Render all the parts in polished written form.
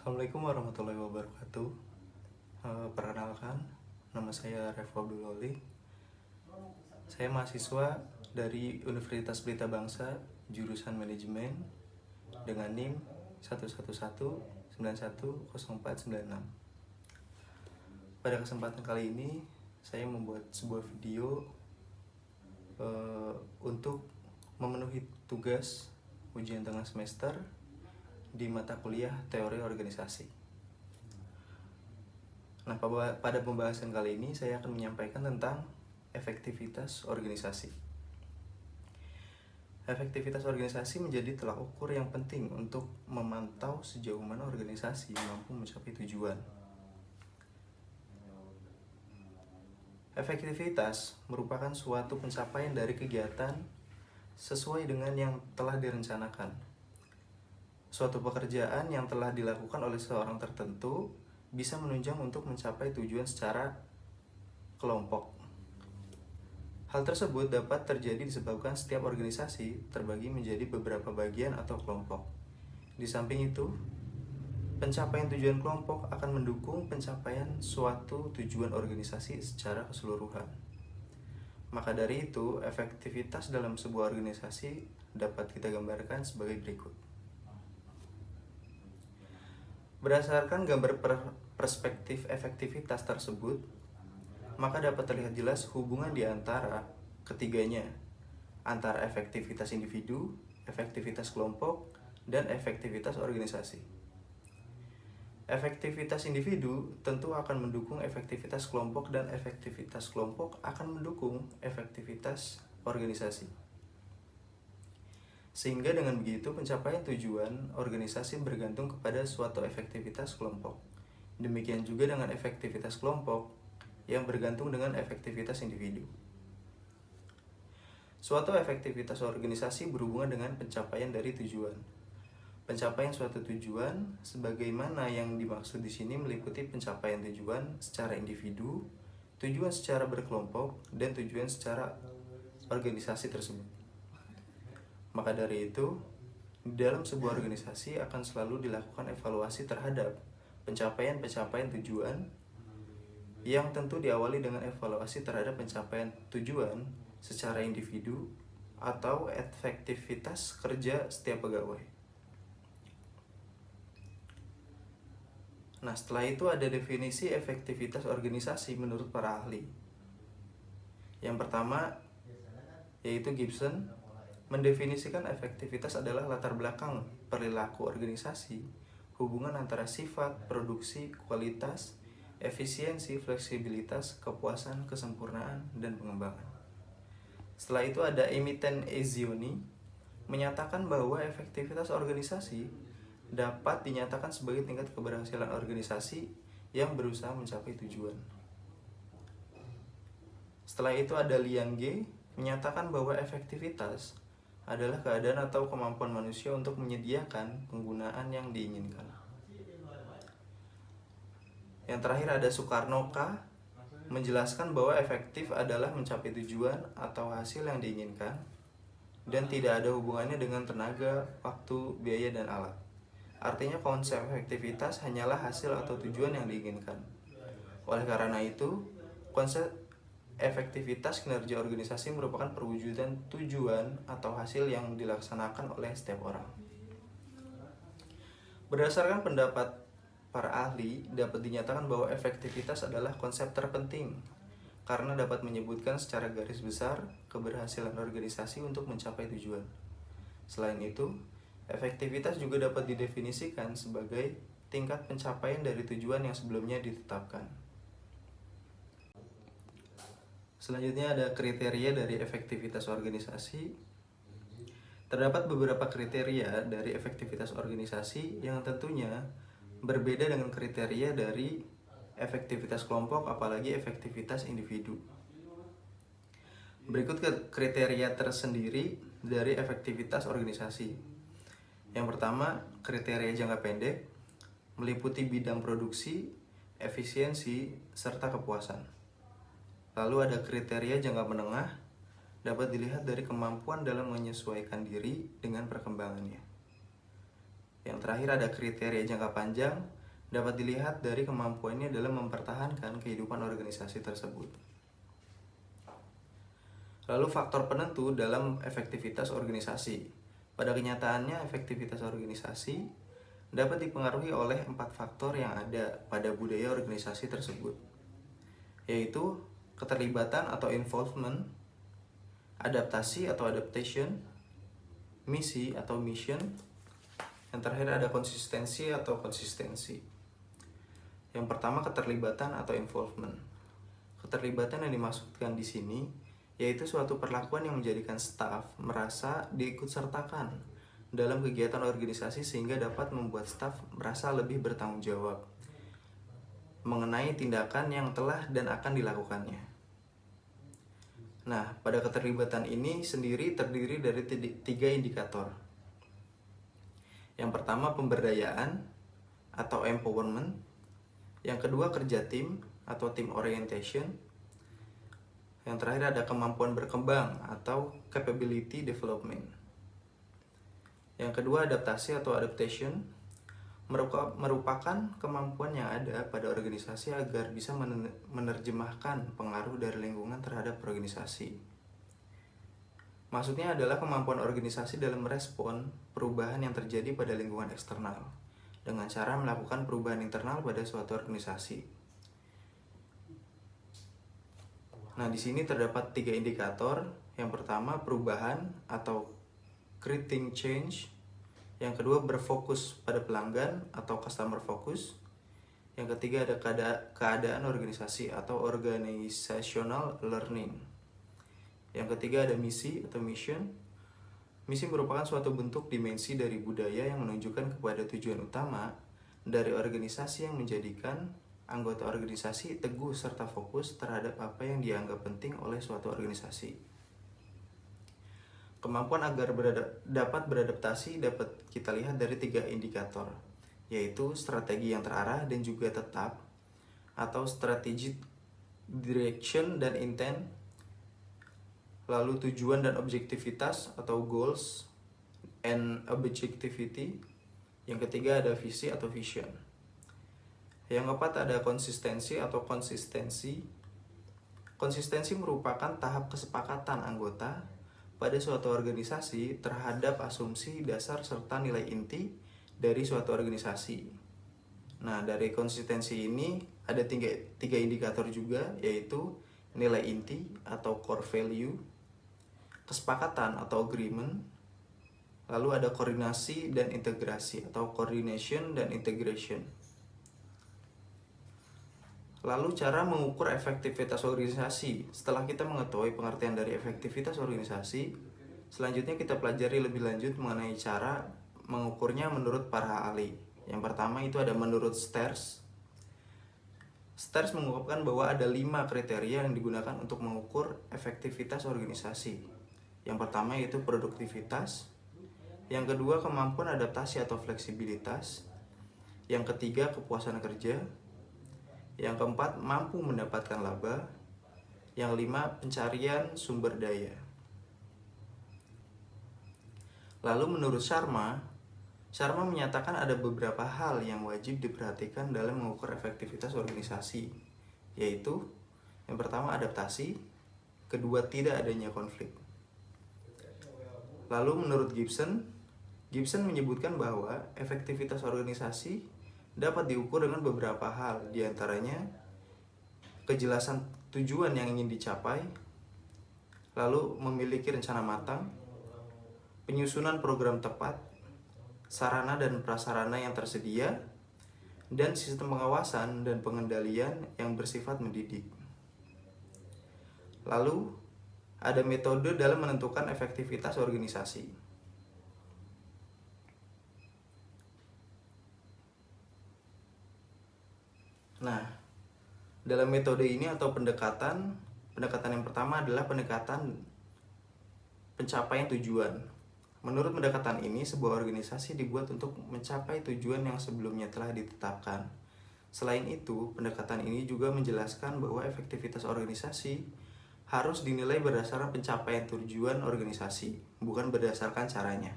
Assalamualaikum warahmatullahi wabarakatuh. Perkenalkan, nama saya Revo Abdul Loli. Saya mahasiswa dari Universitas Pelita Bangsa, jurusan Manajemen, dengan NIM 111910496. Pada kesempatan kali ini, saya membuat sebuah video untuk memenuhi tugas ujian tengah semester di mata kuliah teori organisasi. Nah, pada pembahasan kali ini saya akan menyampaikan tentang efektivitas organisasi. Efektivitas organisasi menjadi tolak ukur yang penting untuk memantau sejauh mana organisasi mampu mencapai tujuan. Efektivitas merupakan suatu pencapaian dari kegiatan sesuai dengan yang telah direncanakan. Suatu pekerjaan yang telah dilakukan oleh seorang tertentu bisa menunjang untuk mencapai tujuan secara kelompok. Hal tersebut dapat terjadi disebabkan setiap organisasi terbagi menjadi beberapa bagian atau kelompok. Di samping itu, pencapaian tujuan kelompok akan mendukung pencapaian suatu tujuan organisasi secara keseluruhan. Maka dari itu, efektivitas dalam sebuah organisasi dapat kita gambarkan sebagai berikut. Berdasarkan gambar perspektif efektivitas tersebut, maka dapat terlihat jelas hubungan di antara ketiganya, antara efektivitas individu, efektivitas kelompok, dan efektivitas organisasi. Efektivitas individu tentu akan mendukung efektivitas kelompok dan efektivitas kelompok akan mendukung efektivitas organisasi. Sehingga dengan begitu pencapaian tujuan organisasi bergantung kepada suatu efektivitas kelompok. Demikian juga dengan efektivitas kelompok yang bergantung dengan efektivitas individu. Suatu efektivitas organisasi berhubungan dengan pencapaian dari tujuan. Pencapaian suatu tujuan sebagaimana yang dimaksud di sini meliputi pencapaian tujuan secara individu, tujuan secara berkelompok, dan tujuan secara organisasi tersebut. Maka dari itu, di dalam sebuah organisasi akan selalu dilakukan evaluasi terhadap pencapaian-pencapaian tujuan yang tentu diawali dengan evaluasi terhadap pencapaian tujuan secara individu atau efektivitas kerja setiap pegawai. Nah, setelah itu ada definisi efektivitas organisasi menurut para ahli. Yang pertama, yaitu Gibson, mendefinisikan efektivitas adalah latar belakang perilaku organisasi, hubungan antara sifat, produksi, kualitas, efisiensi, fleksibilitas, kepuasan, kesempurnaan, dan pengembangan. Setelah itu ada Emiten Ezioni, menyatakan bahwa efektivitas organisasi dapat dinyatakan sebagai tingkat keberhasilan organisasi yang berusaha mencapai tujuan. Setelah itu ada Liang Ge, menyatakan bahwa efektivitas adalah keadaan atau kemampuan manusia untuk menyediakan penggunaan yang diinginkan. Yang terakhir ada Soekarno K, menjelaskan bahwa efektif adalah mencapai tujuan atau hasil yang diinginkan dan tidak ada hubungannya dengan tenaga, waktu, biaya, dan alat. Artinya konsep efektivitas hanyalah hasil atau tujuan yang diinginkan. Oleh karena itu, konsep efektivitas kinerja organisasi merupakan perwujudan tujuan atau hasil yang dilaksanakan oleh setiap orang. Berdasarkan pendapat para ahli, dapat dinyatakan bahwa efektivitas adalah konsep terpenting karena dapat menyebutkan secara garis besar keberhasilan organisasi untuk mencapai tujuan. Selain itu, efektivitas juga dapat didefinisikan sebagai tingkat pencapaian dari tujuan yang sebelumnya ditetapkan. Selanjutnya ada kriteria dari efektivitas organisasi. Terdapat beberapa kriteria dari efektivitas organisasi yang tentunya berbeda dengan kriteria dari efektivitas kelompok, apalagi efektivitas individu. Berikut kriteria tersendiri dari efektivitas organisasi. Yang pertama, kriteria jangka pendek, meliputi bidang produksi, efisiensi, serta kepuasan. Lalu ada kriteria jangka menengah, dapat dilihat dari kemampuan dalam menyesuaikan diri dengan perkembangannya. Yang terakhir ada kriteria jangka panjang, dapat dilihat dari kemampuannya dalam mempertahankan kehidupan organisasi tersebut. Lalu faktor penentu dalam efektivitas organisasi. Pada kenyataannya, efektivitas organisasi dapat dipengaruhi oleh 4 faktor yang ada pada budaya organisasi tersebut, yaitu keterlibatan atau involvement, adaptasi atau adaptation, misi atau mission, yang terakhir ada konsistensi atau konsistensi. Yang pertama, keterlibatan atau involvement. Keterlibatan yang dimaksudkan di sini yaitu suatu perlakuan yang menjadikan staf merasa diikutsertakan dalam kegiatan organisasi sehingga dapat membuat staf merasa lebih bertanggung jawab mengenai tindakan yang telah dan akan dilakukannya. Nah, pada keterlibatan ini sendiri terdiri dari 3 indikator. Yang pertama, pemberdayaan atau empowerment. Yang kedua, kerja tim atau team orientation. Yang terakhir ada kemampuan berkembang atau capability development. Yang kedua, adaptasi atau adaptation merupakan kemampuan yang ada pada organisasi agar bisa menerjemahkan pengaruh dari lingkungan terhadap organisasi. Maksudnya adalah kemampuan organisasi dalam merespon perubahan yang terjadi pada lingkungan eksternal dengan cara melakukan perubahan internal pada suatu organisasi. Nah, di sini terdapat 3 indikator. Yang pertama, perubahan atau creating change. Yang kedua, berfokus pada pelanggan atau customer focus. Yang ketiga, ada keadaan organisasi atau organizational learning. Yang ketiga, ada misi atau mission. Misi merupakan suatu bentuk dimensi dari budaya yang menunjukkan kepada tujuan utama dari organisasi yang menjadikan anggota organisasi teguh serta fokus terhadap apa yang dianggap penting oleh suatu organisasi. Kemampuan agar dapat beradaptasi dapat kita lihat dari 3 indikator, yaitu strategi yang terarah dan juga tetap atau strategic direction dan intent, lalu tujuan dan objektivitas atau goals and objectivity. Yang ketiga ada visi atau vision. Yang keempat ada konsistensi atau konsistensi. Konsistensi merupakan tahap kesepakatan anggota pada suatu organisasi terhadap asumsi dasar serta nilai inti dari suatu organisasi. Nah, dari konsistensi ini ada 3 indikator juga, yaitu nilai inti atau core value, kesepakatan atau agreement, lalu ada koordinasi dan integrasi atau coordination dan integration. Lalu cara mengukur efektivitas organisasi. Setelah kita mengetahui pengertian dari efektivitas organisasi, selanjutnya kita pelajari lebih lanjut mengenai cara mengukurnya menurut para ahli. Yang pertama itu ada menurut Stairs. Stairs mengungkapkan bahwa ada 5 kriteria yang digunakan untuk mengukur efektivitas organisasi. Yang pertama yaitu produktivitas. Yang kedua, kemampuan adaptasi atau fleksibilitas. Yang ketiga, kepuasan kerja. Yang keempat, mampu mendapatkan laba. Yang 5, pencarian sumber daya. Lalu menurut Sharma menyatakan ada beberapa hal yang wajib diperhatikan dalam mengukur efektivitas organisasi, yaitu yang pertama adaptasi, kedua tidak adanya konflik. Lalu menurut Gibson menyebutkan bahwa efektivitas organisasi dapat diukur dengan beberapa hal, diantaranya kejelasan tujuan yang ingin dicapai, lalu memiliki rencana matang, penyusunan program tepat, sarana dan prasarana yang tersedia, dan sistem pengawasan dan pengendalian yang bersifat mendidik. Lalu ada metode dalam menentukan efektivitas organisasi. Nah, dalam metode ini atau pendekatan yang pertama adalah pendekatan pencapaian tujuan. Menurut pendekatan ini, sebuah organisasi dibuat untuk mencapai tujuan yang sebelumnya telah ditetapkan. Selain itu, pendekatan ini juga menjelaskan bahwa efektivitas organisasi harus dinilai berdasarkan pencapaian tujuan organisasi, bukan berdasarkan caranya.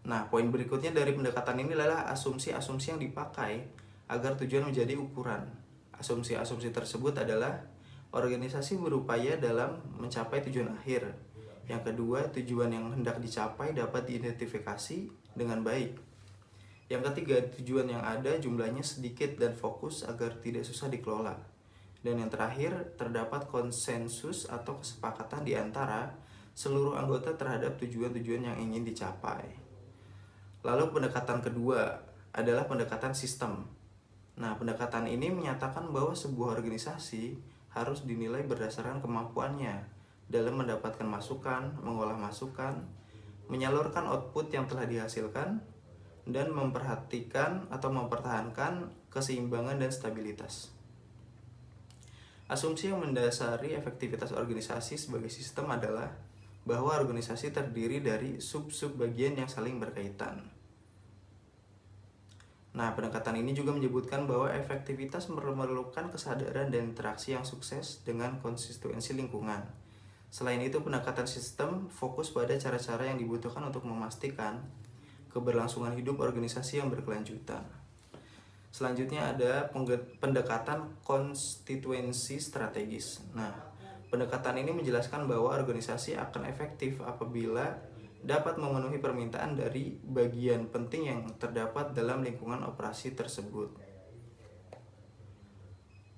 Nah, poin berikutnya dari pendekatan ini adalah asumsi-asumsi yang dipakai agar tujuan menjadi ukuran. Asumsi-asumsi tersebut adalah organisasi berupaya dalam mencapai tujuan akhir. Yang kedua, tujuan yang hendak dicapai dapat diidentifikasi dengan baik. Yang ketiga, tujuan yang ada jumlahnya sedikit dan fokus agar tidak susah dikelola. Dan yang terakhir, terdapat konsensus atau kesepakatan di antara seluruh anggota terhadap tujuan-tujuan yang ingin dicapai. Lalu pendekatan kedua adalah pendekatan sistem. Nah, pendekatan ini menyatakan bahwa sebuah organisasi harus dinilai berdasarkan kemampuannya dalam mendapatkan masukan, mengolah masukan, menyalurkan output yang telah dihasilkan, dan memperhatikan atau mempertahankan keseimbangan dan stabilitas. Asumsi yang mendasari efektivitas organisasi sebagai sistem adalah bahwa organisasi terdiri dari sub-sub bagian yang saling berkaitan. Nah, pendekatan ini juga menyebutkan bahwa efektivitas memerlukan kesadaran dan interaksi yang sukses dengan konsistensi lingkungan. Selain itu, pendekatan sistem fokus pada cara-cara yang dibutuhkan untuk memastikan keberlangsungan hidup organisasi yang berkelanjutan. Selanjutnya ada pendekatan konstituensi strategis. Nah, pendekatan ini menjelaskan bahwa organisasi akan efektif apabila dapat memenuhi permintaan dari bagian penting yang terdapat dalam lingkungan operasi tersebut.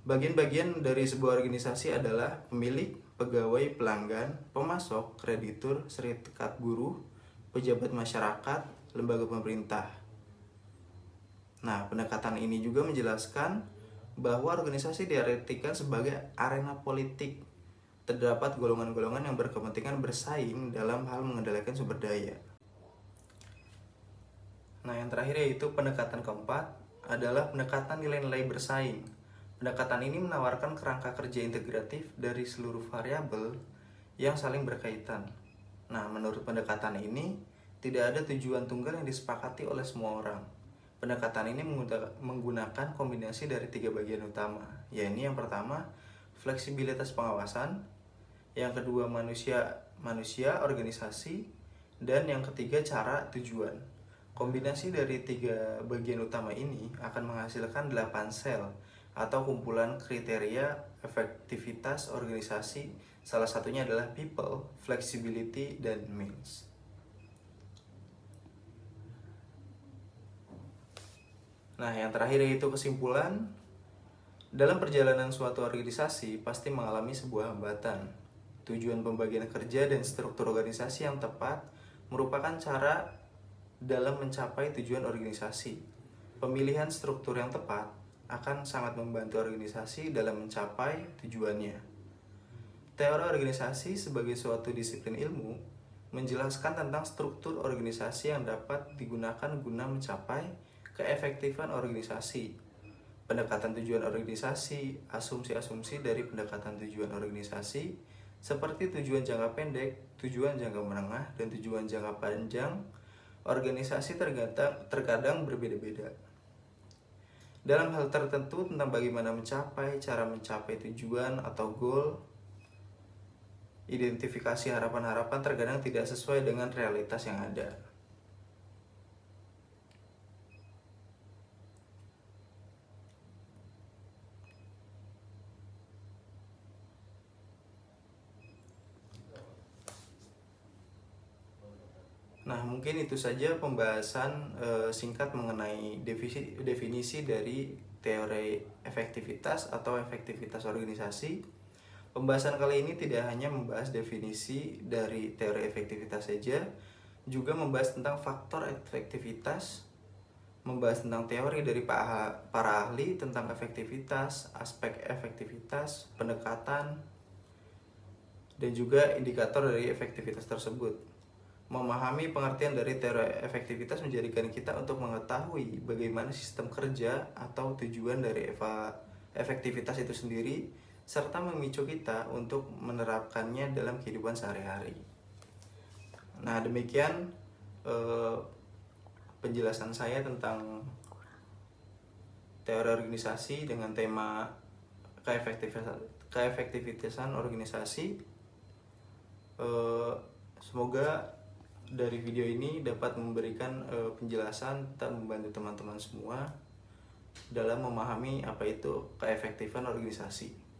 Bagian-bagian dari sebuah organisasi adalah pemilik, pegawai, pelanggan, pemasok, kreditur, serikat buruh, pejabat masyarakat, lembaga pemerintah. Nah, pendekatan ini juga menjelaskan bahwa organisasi diartikan sebagai arena politik. Terdapat golongan-golongan yang berkepentingan bersaing dalam hal mengendalikan sumber daya. Nah, yang terakhir yaitu pendekatan keempat adalah pendekatan nilai-nilai bersaing. Pendekatan ini menawarkan kerangka kerja integratif dari seluruh variabel yang saling berkaitan. Nah, menurut pendekatan ini, tidak ada tujuan tunggal yang disepakati oleh semua orang. Pendekatan ini menggunakan kombinasi dari 3 bagian utama, yaitu yang pertama, fleksibilitas pengawasan, yang kedua, manusia, organisasi, dan yang ketiga, cara tujuan. Kombinasi dari 3 bagian utama ini akan menghasilkan 8 sel atau kumpulan kriteria efektivitas organisasi. Salah satunya adalah people, flexibility, dan means. Nah, yang terakhir yaitu kesimpulan. Dalam perjalanan suatu organisasi pasti mengalami sebuah hambatan. Tujuan pembagian kerja dan struktur organisasi yang tepat merupakan cara dalam mencapai tujuan organisasi. Pemilihan struktur yang tepat akan sangat membantu organisasi dalam mencapai tujuannya. Teori organisasi sebagai suatu disiplin ilmu menjelaskan tentang struktur organisasi yang dapat digunakan guna mencapai keefektifan organisasi, pendekatan tujuan organisasi, asumsi-asumsi dari pendekatan tujuan organisasi, seperti tujuan jangka pendek, tujuan jangka menengah, dan tujuan jangka panjang. Organisasi terkadang berbeda-beda dalam hal tertentu tentang bagaimana mencapai, cara mencapai tujuan atau goal. Identifikasi harapan-harapan terkadang tidak sesuai dengan realitas yang ada. Nah, mungkin itu saja pembahasan singkat mengenai definisi dari teori efektivitas atau efektivitas organisasi. Pembahasan kali ini tidak hanya membahas definisi dari teori efektivitas saja, juga membahas tentang faktor efektivitas, membahas tentang teori dari para ahli tentang efektivitas, aspek efektivitas, pendekatan, dan juga indikator dari efektivitas tersebut. Memahami pengertian dari teori efektivitas menjadikan kita untuk mengetahui bagaimana sistem kerja atau tujuan dari efektivitas itu sendiri, serta memicu kita untuk menerapkannya dalam kehidupan sehari-hari. Nah, demikian penjelasan saya tentang teori organisasi dengan tema keefektivitasan organisasi. Semoga dari video ini dapat memberikan penjelasan tentang membantu teman-teman semua dalam memahami apa itu keefektifan organisasi.